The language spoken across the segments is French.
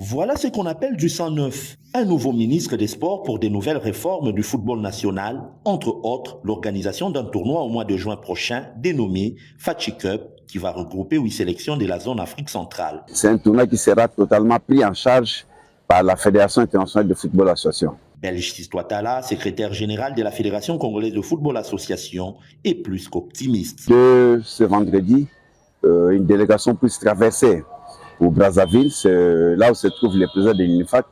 Voilà ce qu'on appelle du sang neuf. Un nouveau ministre des Sports pour des nouvelles réformes du football national, entre autres l'organisation d'un tournoi au mois de juin prochain dénommé Fatchi Cup, qui va regrouper 8 sélections de la zone Afrique centrale. C'est un tournoi qui sera totalement pris en charge par la Fédération internationale de football association. Belge Sistouatala, secrétaire général de la Fédération congolaise de football association, est plus qu'optimiste. De ce vendredi, une délégation puisse traverser au Brazzaville, c'est là où se trouve le président de l'UNIFAC,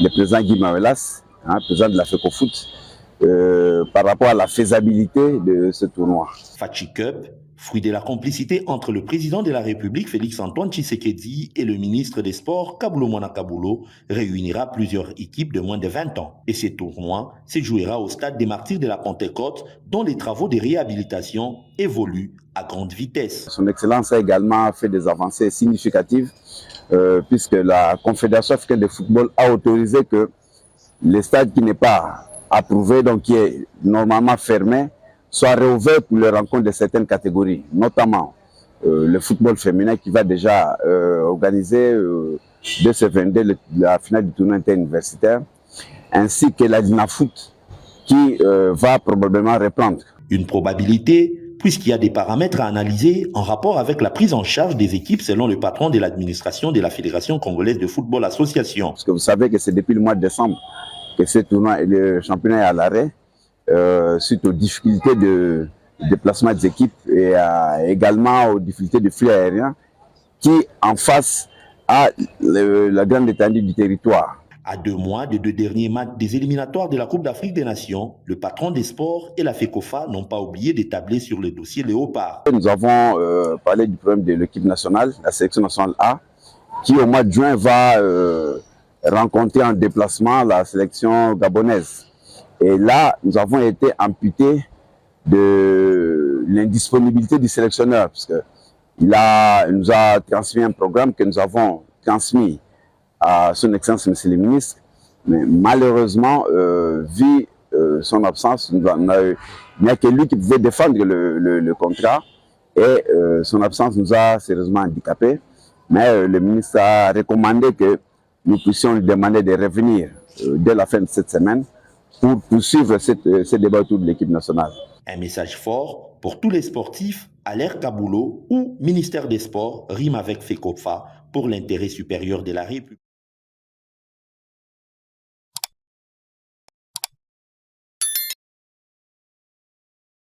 le président Guy Mawelas, président de la FECOFOOT, par rapport à la faisabilité de ce tournoi. Fatchi Cup, fruit de la complicité entre le président de la République Félix-Antoine Tshisekedi et le ministre des Sports Kabulo Mwana Kabulo, réunira plusieurs équipes de moins de 20 ans. Et ce tournoi se jouera au stade des Martyrs de la Pentecôte, dont les travaux de réhabilitation évoluent à grande vitesse. Son Excellence a également fait des avancées significatives puisque la Confédération africaine de football a autorisé que le stade qui n'est pas approuvé, donc qui est normalement fermé, soit réouvert pour les rencontres de certaines catégories, notamment le football féminin qui va déjà organiser dès ce 22 la finale du tournoi interuniversitaire, ainsi que la Dinafoot qui va probablement reprendre. Une probabilité puisqu'il y a des paramètres à analyser en rapport avec la prise en charge des équipes selon le patron de l'administration de la Fédération congolaise de football association. Parce que vous savez que c'est depuis le mois de décembre que ce tournoi et le championnat est à l'arrêt, suite aux difficultés de déplacement des équipes et également aux difficultés de flux aérien qui en face à la grande étendue du territoire. À 2 mois des 2 derniers matchs des éliminatoires de la Coupe d'Afrique des Nations, le patron des sports et la FECOFA n'ont pas oublié d'établir sur le dossier Léopard. Nous avons parlé du problème de l'équipe nationale, la sélection nationale A, qui au mois de juin va rencontrer en déplacement la sélection gabonaise. Et là, nous avons été amputés de l'indisponibilité du sélectionneur, parce qu'il nous a transmis un programme que nous avons transmis à son Excellence, Monsieur le Ministre, mais malheureusement, vu son absence, il n'y a que lui qui pouvait défendre le contrat, et son absence nous a sérieusement handicapés. Mais le ministre a recommandé que nous puissions lui demander de revenir dès la fin de cette semaine pour poursuivre ce débat autour de l'équipe nationale. Un message fort pour tous les sportifs à l'ère Kabulo ou ministère des Sports rime avec FECOFA pour l'intérêt supérieur de la République.